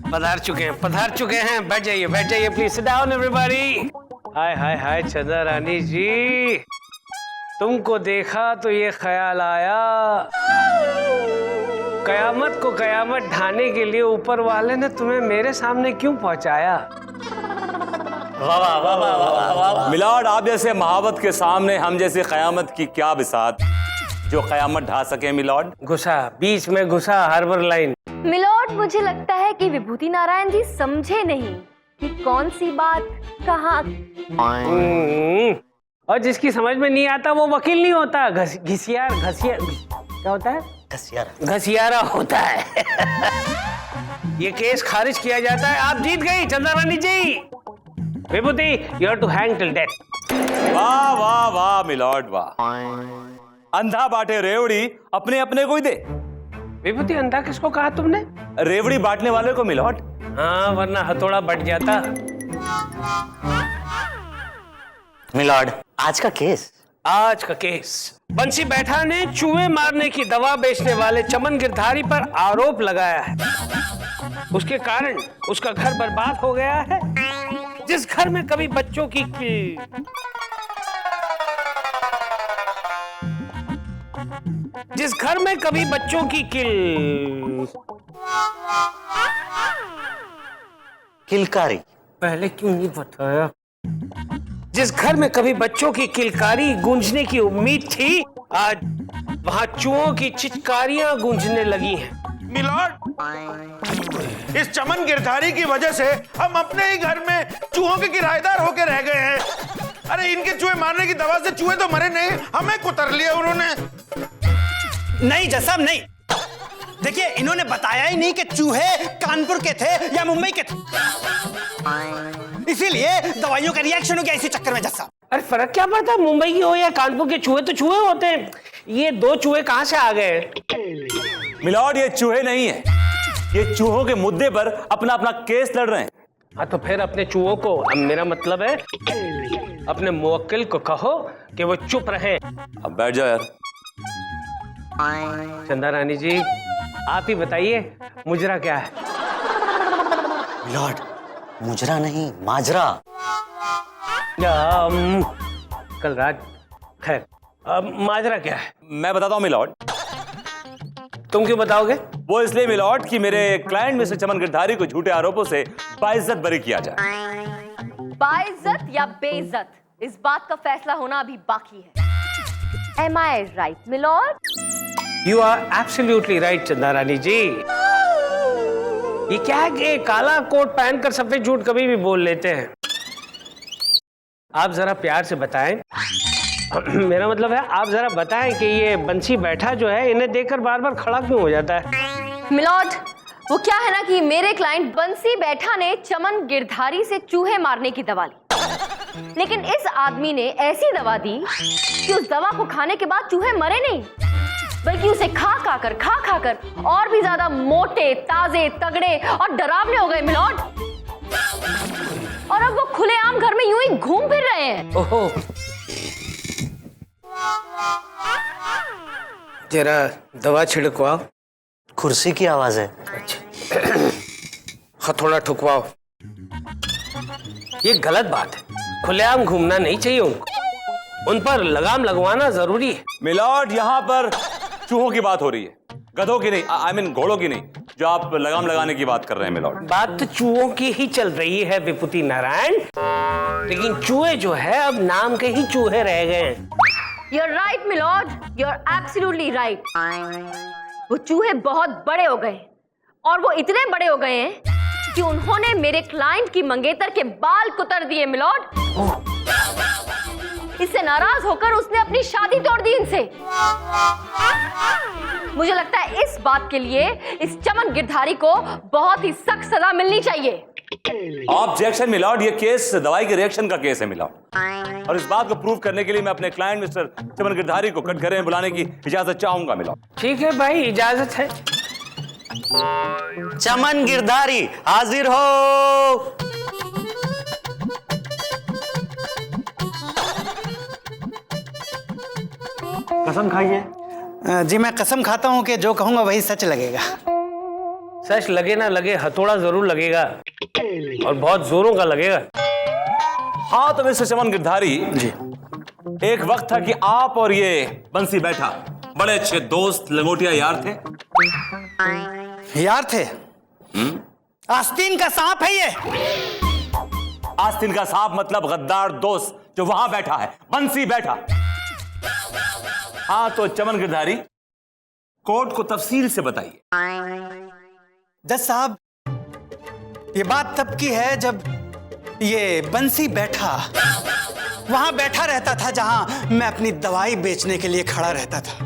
पधार चुके हैं। बैठ जाइए please. Sit down everybody. Hi hi hi Chanda Rani जी, तुमको देखा तो ये ख्याल आया, कयामत को कयामत ढाने के लिए ऊपर वाले ने तुम्हें मेरे सामने क्यों पहुंचाया? वाह वाह वाह वाह वाह वाह। मिलॉर्ड, आप जैसे महावत के सामने हम जैसे कयामत की क्या बिसात जो कयामत ढा सके। मिलॉर्ड घुसा, बीच में घुसा, हार्बर लाइन। मिलॉर्ड, मुझे लगता है कि विभूति नारायण जी समझे नहीं कि कौन सी बात कहाँ। और जिसकी समझ में नहीं आता वो वकील नहीं होता, घसियार क्या होता है? घसियारा होता है। ये केस खारिज किया जाता है। आप जीत गई Chanda Rani ji. Vibhuti, you are to hang till death. वाह वाह वाह मिलॉर्ड वाह। अंधा बांटे रेवड़ी, अपने अपने को ही दे। विभूति, अंधा किसको कहा तुमने? रेवड़ी बांटने वाले को मिलॉर्ड। हाँ, वरना हथौड़ा बट जाता। मिलॉर्ड, आज का केस बंसी बैठा ने चूहे मारने की दवा बेचने वाले चमन गिरधारी पर आरोप लगाया है। उसके कारण उसका घर बर्बाद हो गया है। जिस घर में कभी बच्चों की किलकारी। पहले क्यों नहीं बताया? जिस घर में कभी बच्चों की किलकारी गूंजने की उम्मीद थी, आज वहां चूहों की चित्कारियां गूंजने लगी हैं। मिलॉर्ड, इस चमन गिरधारी की वजह से हम अपने ही घर में चूहों के किराएदार होकर रह गए हैं। अरे इनके चूहे मारने की दवा से चूहे तो मरे नहीं, हमें कुतर लिया उन्होंने। नहीं जज साहब नहीं, देखिए इन्होंने बताया ही नहीं कि चूहे कानपुर के थे या मुंबई के थे, इसीलिए दवाइयों का रिएक्शन हो गया इसी चक्कर में जज साहब। अरे फर्क क्या पड़ता है, मुंबई की हो या कानपुर के, चूहे तो चूहे होते हैं। ये दो चूहे कहां से आ गए? मिलॉर्ड, ये चूहे नहीं है, ये चूहों के मुद्दे पर अपना अपना केस लड़ रहे हैं। हाँ तो फिर अपने चूहों को, अब मेरा मतलब है अपने मुवक्किल को कहो कि वो चुप रहे। अब बैठ जाओ यार। चंदा रानी जी, आप ही बताइए मुजरा क्या है? मिलॉर्ड, मुजरा नहीं माजरा। कल रात, खैर माजरा क्या है? मैं बताता हूँ मिलॉर्ड। तुम क्यों बताओगे? वो इसलिए मिलॉर्ड कि मेरे क्लाइंट मिस्टर चमन गिरधारी को झूठे आरोपों से बाइज्जत बरी किया जाए। बाइज्जत या बेइज्जत, इस बात का फैसला होना अभी बाकी है। Am I right, milord? You are absolutely right, चंदा रानी जी। ये क्या है कि काला कोट पहनकर सफेद झूठ कभी भी बोल लेते हैं। आप जरा प्यार से बताएं, मेरा मतलब है आप जरा बताएं कि ये बंसी बैठा जो है, इन्हें देखकर बार बार खड़ा क्यों हो जाता है? मिलॉर्ड, वो क्या है ना कि मेरे क्लाइंट बंसी बैठा ने चमन गिरधारी से चूहे मारने की दवा ली, लेकिन इस आदमी ने ऐसी दवा दी कि उस दवा को खाने के बाद चूहे मरे नहीं, बल्कि उसे खा खाकर और भी ज्यादा मोटे, ताजे, तगड़े और डरावने हो गए मिलॉर्ड। और अब वो खुलेआम घर में यूं ही घूम फिर रहे हैं। ओहो, जरा दवा छिड़कवाओ। कुर्सी की आवाज है। हथौड़ा ठुकवाओ। ये गलत बात है, खुलेआम घूमना नहीं चाहिए उनको, उन पर लगाम लगवाना जरूरी है। मिलॉर्ड, यहाँ पर चूहों की बात हो रही है, गधों की नहीं, आई मीन घोड़ों की नहीं, जो आप लगाम लगाने की बात कर रहे हैं मिलॉर्ड। बात तो चूहों की ही चल रही है विभूति नारायण, लेकिन चूहे जो है अब नाम के ही चूहे रह गए हैं। You're right, milord, you're absolutely right। वो चूहे बहुत बड़े हो गए, और वो इतने बड़े हो गए हैं कि उन्होंने मेरे क्लाइंट की मंगेतर के बाल कुतर दिए मिलॉर्ड। इससे नाराज होकर उसने अपनी शादी तोड़ दी इनसे। मुझे लगता है इस बात के लिए इस चमन गिरधारी को बहुत ही सख्त सजा मिलनी चाहिए। ऑब्जेक्शन मिलॉर्ड, ये केस दवाई के रिएक्शन का केस है मिलॉर्ड, और इस बात को प्रूव करने के लिए मैं अपने क्लाइंट मिस्टर चमन गिरधारी को कटघरे में बुलाने की इजाजत चाहूंगा मिलॉर्ड। ठीक है भाई, इजाजत है। चमन गिरधारी हाजिर हो। कसम खाइए। जी मैं कसम खाता हूं कि जो कहूंगा वही सच लगेगा। सच लगे ना लगे, हथौड़ा जरूर लगेगा और बहुत जोरों का लगेगा। हाँ तो मिस्टर चमन गिरधारी जी, एक वक्त था कि आप और ये बंसी बैठा बड़े अच्छे दोस्त लंगोटिया यार थे। यार थे? आस्तीन का सांप है ये। आस्तीन का सांप मतलब गद्दार दोस्त जो वहां बैठा है, बंसी बैठा। हाँ तो चमन गिरधारी, कोर्ट को तफसील से बताइए। जज साहब, ये बात तब की है जब ये बंसी बैठा वहां बैठा रहता था जहां मैं अपनी दवाई बेचने के लिए खड़ा रहता था।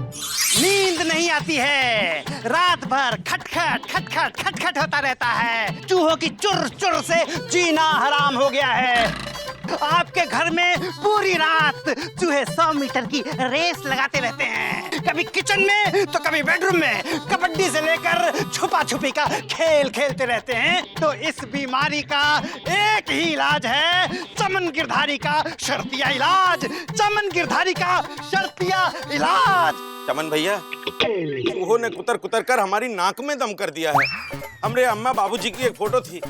नींद नहीं आती है, रात भर खटखट खटखट खटखट होता रहता है। चूहों की चुर चुर से जीना हराम हो गया है। आपके घर में पूरी रात चूहे 100 मीटर की रेस लगाते रहते हैं, कभी किचन में तो कभी बेडरूम में। कबड्डी से लेकर छुपा छुपी का खेल खेलते रहते हैं। तो इस बीमारी का एक ही इलाज है, चमन गिरधारी का शर्तिया इलाज। चमन गिरधारी का शर्तिया इलाज। चमन भैया, चूहों ने कुतर कुतर कर हमारी नाक में दम कर दिया है। हमरे अम्मा बाबूजी की एक फोटो थी,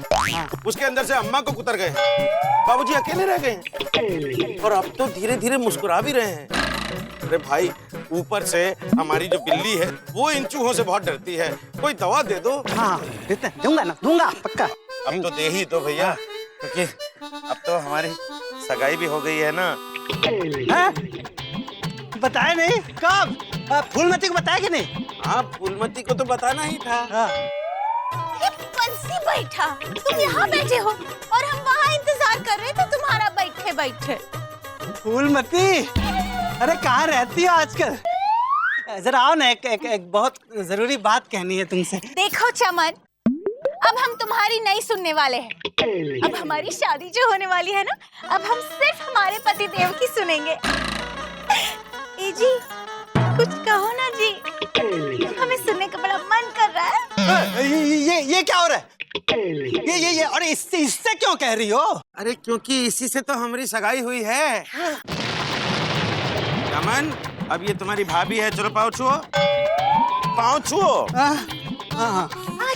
उसके अंदर से अम्मा को कुतर गए, बाबूजी अकेले रह गए और अब तो धीरे धीरे मुस्कुरा भी रहे हैं। अरे भाई, ऊपर से हमारी जो बिल्ली है वो इन चूहों से बहुत डरती है, कोई दवा दे दो। हाँ दूंगा ना, दूंगा पक्का। अब तो दे ही दो भैया, क्योंकि अब तो हमारी सगाई भी हो गई है ना। हाँ? बताया नहीं? कब? फूलमती को बताया कि नहीं? हाँ, फूलमती को तो बताना ही था। हाँ। बंसी बैठा, तुम यहाँ बैठे हो और हम वहाँ इंतजार कर रहे थे तुम्हारा बैठे बैठे। फूलमती, अरे कहाँ रहती हो आजकल? जरा आओ ना, एक बहुत जरूरी बात कहनी है तुमसे। देखो चमन, अब हम तुम्हारी नहीं सुनने वाले हैं। अब हमारी शादी जो होने वाली है ना, अब हम सिर्फ हमारे पति देव की सुनेंगे। ए जी, कुछ कहो ना जी, हमें सुनने का बड़ा मन कर रहा है। ये क्या हो रहा है? ये और इससे क्यों कह रही हो? अरे क्योंकि इसी से तो हमारी सगाई हुई है। चमन, अब ये तुम्हारी भाभी है, चलो पाँव छुओ, पाँव छुओ।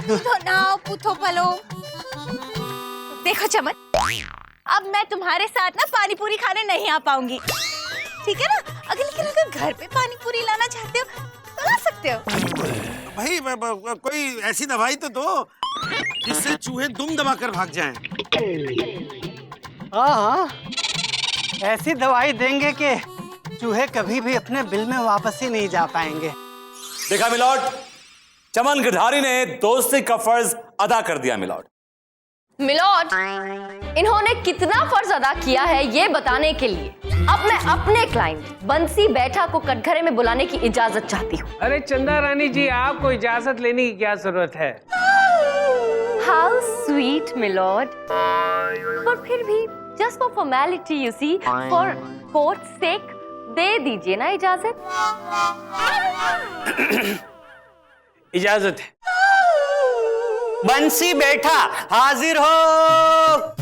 पुथो नाव पुथो पलो। देखो चमन, अब मैं तुम्हारे साथ ना पानी पूरी खाने नहीं आ पाऊंगी, ठीक है ना? लेकिन अगर घर पे पानी पूरी लाना चाहते हो तो ला सकते हो। भाई कोई ऐसी दवाई तो दो जिससे चूहे दुम दबा कर भाग जाएं। हाँ, ऐसी दवाई देंगे कि चूहे कभी भी अपने बिल में वापस ही नहीं जा पाएंगे। देखा मिलॉर्ड, चमन गिरधारी ने दोस्ती का फर्ज अदा कर दिया। मिलॉर्ड, इन्होंने कितना फर्ज अदा किया है ये बताने के लिए अब मैं अपने क्लाइंट बंसी बैठा को कटघरे में बुलाने की इजाजत चाहती हूँ। अरे चंदा रानी जी, आपको इजाजत लेने की क्या जरूरत है? How sweet milord. पर फिर भी just for formality, you see, for court sake दे दीजिए ना इजाजत। इजाजत है। बंसी बैठा हाजिर हो।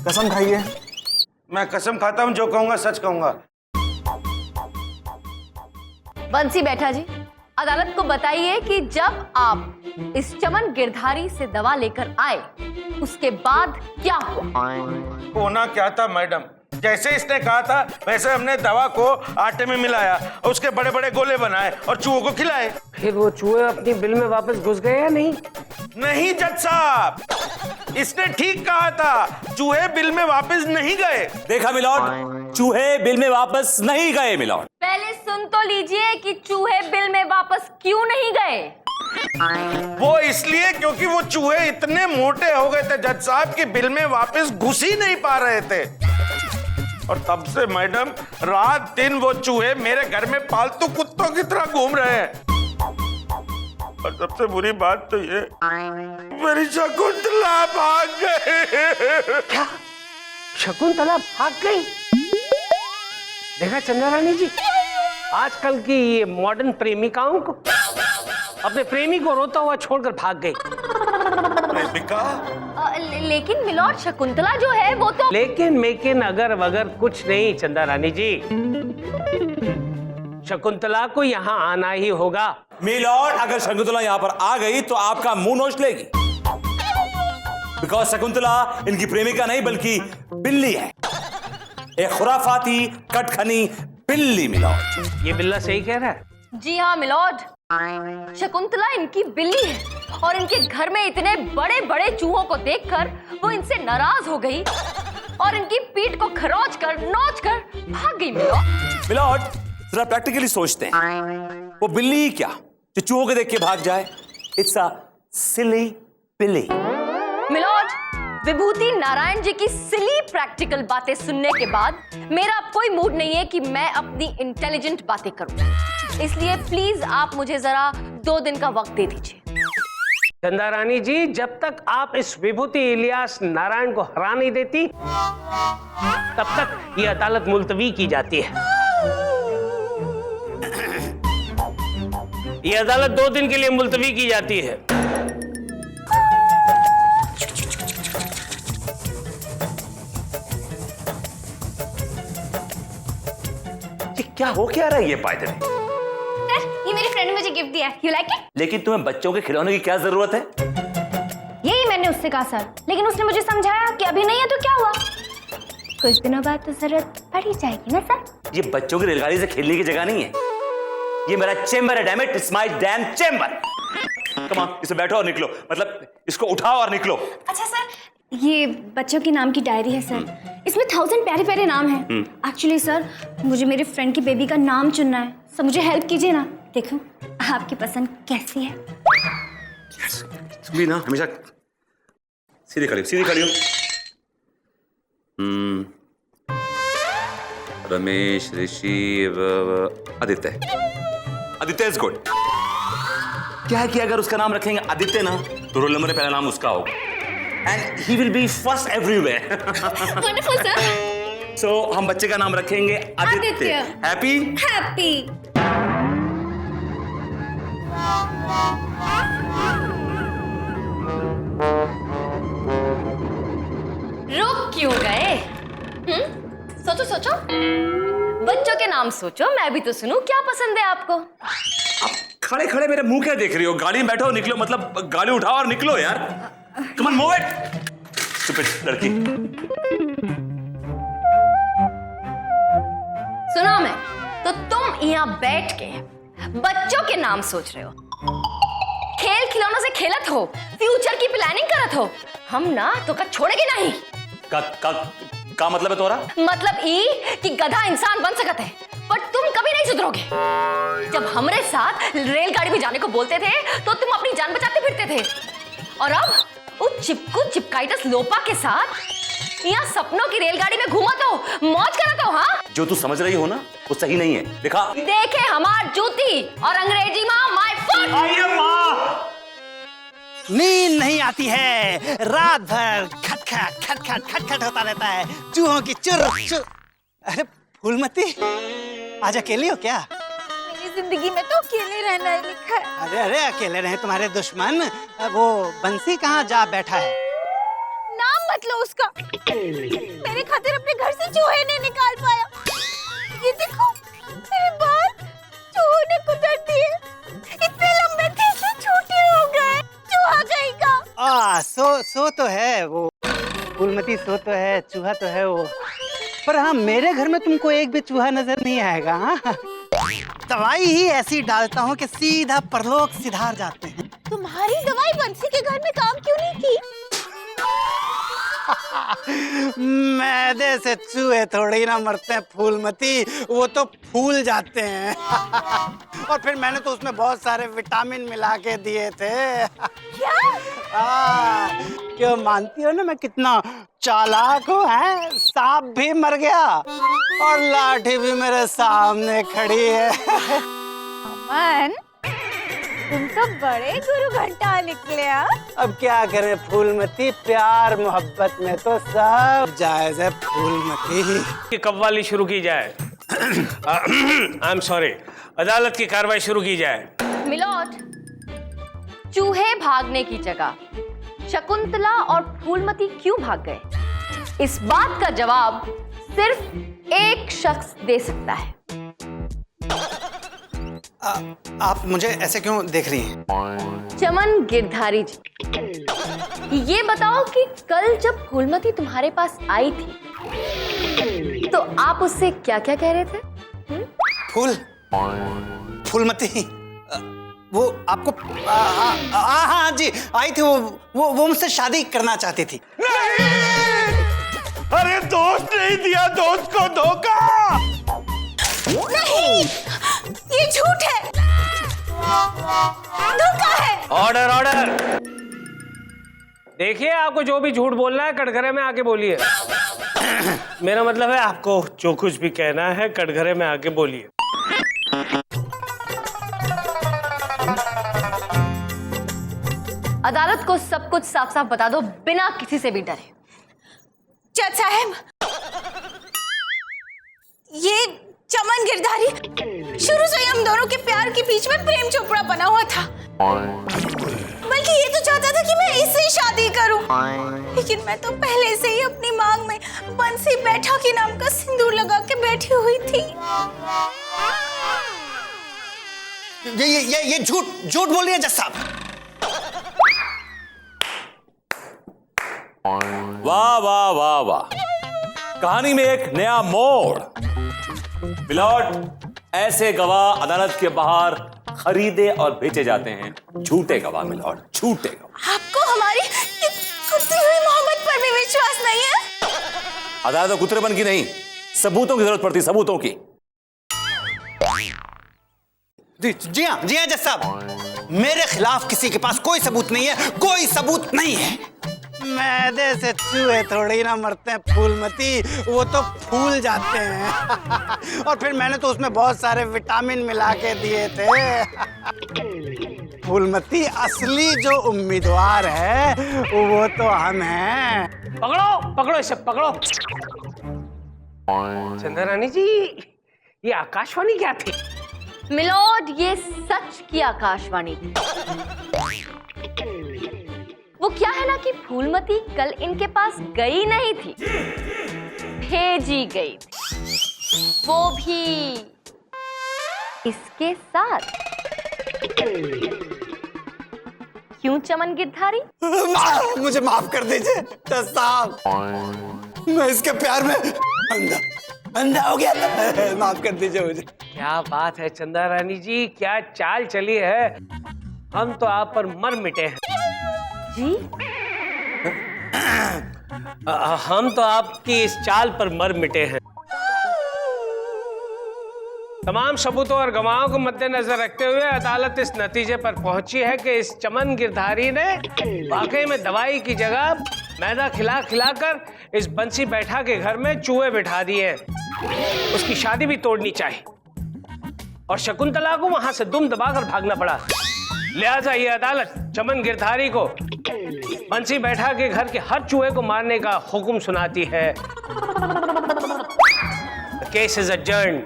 कसम खाइए। मैं कसम खाता हूँ, जो कहूंगा सच कहूंगा। बंसी बैठा जी, अदालत को बताइए कि जब आप इस चमन गिरधारी से दवा लेकर आए उसके बाद क्या हुआ? होना क्या था मैडम, जैसे इसने कहा था वैसे हमने दवा को आटे में मिलाया और उसके बड़े बड़े गोले बनाए और चूहों को खिलाए। फिर वो चूहे अपनी बिल में वापस घुस गए या नहीं? नहीं जज साहब, इसने ठीक कहा था, चूहे बिल में वापस नहीं गए। देखा मिलॉर्ड, चूहे बिल में वापस नहीं गए। मिलॉर्ड, पहले सुन तो लीजिए कि चूहे बिल में वापस क्यों नहीं गए। वो इसलिए क्योंकि वो चूहे इतने मोटे हो गए थे जज साहब कि बिल में वापस घुस ही नहीं पा रहे थे। और तब से मैडम रात दिन वो चूहे मेरे घर में पालतू कुत्तों की तरह घूम रहे हैं। और सबसे बुरी बात तो ये, मेरी शकुंतला भाग गई। क्या? शकुंतला भाग गई? देखा चंदा रानी जी, आजकल की ये मॉडर्न प्रेमिकाओं को अपने प्रेमी को रोता हुआ छोड़कर भाग गई। प्रेमिका? लेकिन मिलॉर्ड, शकुंतला जो है वो तो। लेकिन मेकिन अगर वगर कुछ नहीं चंदा रानी जी। शकुंतला को यहाँ आना ही होगा। मिलॉर्ड, अगर शकुंतला यहाँ पर आ गई तो आपका मुंह नोच लेगी, बिकॉज शकुंतला इनकी प्रेमिका नहीं बल्कि बिल्ली है, एक खुराफाती कटखनी बिल्ली। मिलॉर्ड, ये बिल्ला सही कह रहा है। जी हाँ मिलॉर्ड, शकुंतला इनकी बिल्ली है और इनके घर में इतने बड़े बड़े चूहों को देखकर वो इनसे नाराज हो गई और इनकी पीठ को खरोच कर नोच कर भाग गई। मिलॉर्ड, जरा प्रैक्टिकली सोचते हैं, वो बिल्ली क्या जो चूहों को देख के भाग जाए? इट्स अ सिली बिल्ली। मिलॉर्ड, विभूति नारायण जी की सिली प्रैक्टिकल बातें सुनने के बाद मेरा अब कोई मूड नहीं है कि मैं अपनी इंटेलिजेंट बातें करूं, इसलिए प्लीज आप मुझे जरा 2 दिन का वक्त दे दीजिए। चंदा रानी जी, जब तक आप इस विभूति इलियास नारायण को हरा नहीं देती तब तक ये अदालत मुलतवी की जाती है। ये अदालत 2 दिन के लिए मुलतवी की जाती है। ये क्या हो क्या रहा है ये पायदल? ये मेरी फ्रेंड ने मुझे गिफ्ट दिया है, यू लाइक इट? लेकिन तुम्हें बच्चों के खिलौने की क्या जरूरत है? यही मैंने उससे कहा सर, लेकिन उसने मुझे समझाया कि अभी नहीं है तो क्या हुआ, कुछ दिनों बाद तो जरूरत पड़ ही जाएगी ना सर। ये बच्चों की रेलगाड़ी से खेलने की जगह नहीं है, ये मेरा चेंबर है, damn it, it's my dam chamber. Come on, इसे बैठो और निकलो, मतलब इसको उठाओ और निकलो। अच्छा सर, ये बच्चों के नाम की डायरी है सर, इसमें 1000 प्यारे प्यारे नाम हैं। एक्चुअली सर, मुझे मेरे फ्रेंड की बेबी का नाम चुनना है, सर मुझे हेल्प कीजिए ना, देखो आपकी पसंद कैसी है। तुम भी ना हमेशा सीधे खड़ी हो। रमेश, ऋषि, आदित्य। Aditya is good. क्या है कि अगर उसका नाम रखेंगे आदित्य ना तो रोल नंबर में पहला नाम उसका होगा and he will be first everywhere. Wonderful sir. So हम बच्चे का नाम रखेंगे आदित्य। हैप्पी? हैप्पी। रुक क्यों गए? सोचो सोचो, बच्चों के नाम सोचो, मैं भी तो सुनूं, क्या पसंद है आपको? आप खड़े खड़े मेरे मुंह क्या देख रही हो? गाड़ी में बैठो और निकलो, मतलब गाड़ी उठाओ और निकलो यार। Come on, move it. Stupid लड़की। सुना मैं, तो तुम यहाँ बैठ के बच्चों के नाम सोच रहे हो, खेल खिलौनों से खेलत हो, फ्यूचर की प्लानिंग करत हो, हम ना तो का छोड़ेंगे नहीं। का मतलब है तोरा? मतलब ई कि गधा इंसान बन सकता है, पर तुम कभी नहीं सुधरोगे। जब हमरे साथ रेलगाड़ी में जाने को बोलते थे तो तुम अपनी जान बचाते फिरते थे, और अब उस चिपकू चिपकाइटस लोपा के साथ यहाँ सपनों की रेलगाड़ी में घूमत हो, मौज करत हो। हाँ, जो तू समझ रही हो ना वो सही नहीं है। देखा, देखे हमार जूती और अंग्रेजी माँ माय फुट। आइए माँ। नींद नहीं आती है, रात भर खटखट खटखट खटखट होता रहता है, चूहों की चुर चुर। अरे फूलमती, आज अकेली हो क्या? मेरी जिंदगी में तो अकेले रहना ही लिखा है। अरे अरे, अकेले रहे तुम्हारे दुश्मन। वो बंसी कहाँ जा बैठा है? नाम मत लो उसका, मेरे खातिर अपने घर से चूहे ने निकाल पाया। ये देखो, मेरे बाल चूहों ने कुतर दिए, इतने लंबे थे कि छोटे हो गए। चूहा कहेगा। सो तो है वो फूलमती, सो तो है, चूहा तो है वो, पर हाँ मेरे घर में तुमको एक भी चूहा नजर नहीं आएगा। हाँ, दवाई ही ऐसी डालता हूँ कि सीधा परलोक सिधार जाते हैं। तुम्हारी दवाई बंसी के घर में काम क्यों नहीं की? मैदे से चूहे थोड़ी ना मरते हैं फूलमती, वो तो फूल जाते हैं। और फिर मैंने तो उसमें बहुत सारे विटामिन मिला के दिए थे। क्या? क्यों, मानती हो ना मैं कितना चालाक हूँ? है, सांप भी मर गया और लाठी भी मेरे सामने खड़ी है। अमन, तुम तो बड़े गुरु घंटा निकले। अब क्या करें फूलमती, प्यार मोहब्बत में तो सब जायज है फूलमती। कि कव्वाली शुरू की जाए। आई एम सॉरी, अदालत की कार्रवाई शुरू की जाए। मिलॉर्ड, चूहे भागने की जगह शकुंतला और फूलमती क्यों भाग गए, इस बात का जवाब सिर्फ एक शख्स दे सकता है। आप मुझे ऐसे क्यों देख रही हैं? चमन गिरधारी जी, ये बताओ कि कल जब फूलमती तुम्हारे पास आई थी तो आप उससे क्या क्या कह रहे थे? फूलमती वो आपको हाँ जी आई थी। वो मुझसे शादी करना चाहती थी। नहीं! अरे दोस्त नहीं दिया दोस्त को धोखा। नहीं, ये झूठ है, धोखा है। Order order. देखिए, आपको जो भी झूठ बोलना है कटघरे में आके बोलिए। मेरा मतलब है आपको जो कुछ भी कहना है कटघरे में आके बोलिए। अदालत को सब कुछ साफ साफ बता दो बिना किसी से भी डरे। जज साहब, ये चमन गिरधारी शुरू से ही हम दोनों के प्यार के बीच में प्रेम चोपड़ा बना हुआ था। बल्कि ये तो चाहता था कि मैं इससे शादी करूं, लेकिन मैं तो पहले से ही अपनी मांग में बंसी बैठा के नाम का सिंदूर लगा के बैठी हुई थी। ये झूठ बोल रही है जज साहब। वाह वाह वाह वाह, कहानी में एक नया मोड़। मिलॉर्ड, ऐसे गवाह अदालत के बाहर खरीदे और बेचे जाते हैं। झूठे गवाह मिलॉर्ड, झूठे गवाह। आपको हमारी कुत्ती हुई मोहब्बत पर भी विश्वास नहीं है? अदालत तो कुतरेपन की नहीं, सबूतों की जरूरत पड़ती, सबूतों की। जी हाँ जज साहब, मेरे खिलाफ किसी के पास कोई सबूत नहीं है, कोई सबूत नहीं है। मैदे से चूहे थोड़ी ना मरते हैं फूलमती, वो तो फूल जाते हैं। और फिर मैंने तो उसमें बहुत सारे विटामिन मिला के दिए थे। फूलमती, असली जो उम्मीदवार है वो तो हम हैं। पकड़ो पकड़ो इसे पकड़ो। चंद्रारानी जी, ये आकाशवाणी क्या थी? मिलॉर्ड, ये सच की आकाशवाणी थी। वो क्या है ना कि फूलमती कल इनके पास गई नहीं थी, भेजी गई थी, वो भी इसके साथ। क्यों चमन गिरधारी? मुझे माफ कर दीजिए जज साहब, मैं इसके प्यार में अंधा हो गया था। माफ कर दीजिए मुझे। क्या बात है चंद्रारानी जी, क्या चाल चली है। हम तो आप पर मर मिटे हैं जी। हम तो आपकी इस चाल पर मर मिटे हैं। तमाम सबूतों और गवाहों को मद्देनजर रखते हुए अदालत इस नतीजे पर पहुंची है कि इस चमन गिरधारी ने वाकई में दवाई की जगह मैदा खिला खिलाकर इस बंसी बैठा के घर में चूहे बिठा दिए हैं। उसकी शादी भी तोड़नी चाहिए और शकुंतला को वहां से दुम दबाकर भागना पड़ा। लिहाजा ये अदालत चमन गिरधारी को बंसी बैठा के घर के हर चूहे को मारने का हुक्म सुनाती है। The case is adjourned.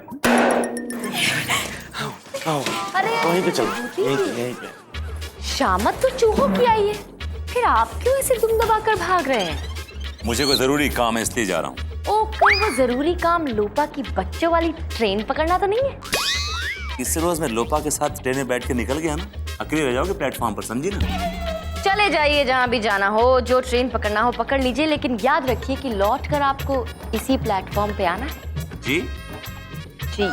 अरे वहीं पे चलो, यहीं पे। शामत तो चूहों की आई है, फिर आप क्यों ऐसे दुम दबाकर भाग रहे हैं? मुझे कोई जरूरी काम है इसलिए जा रहा हूँ। ओ, कोई वो जरूरी काम लोपा की बच्चों वाली ट्रेन पकड़ना तो नहीं है? इस रोज मैं लोपा के साथ ट्रेन में बैठ के निकल गया ना, अकेले रह जाओगे प्लेटफॉर्म पर, समझी ना? चले जाइए जहाँ भी जाना हो, जो ट्रेन पकड़ना हो पकड़ लीजिए, लेकिन याद रखिए कि लौट कर आपको इसी प्लेटफॉर्म पे आना है। जी जी।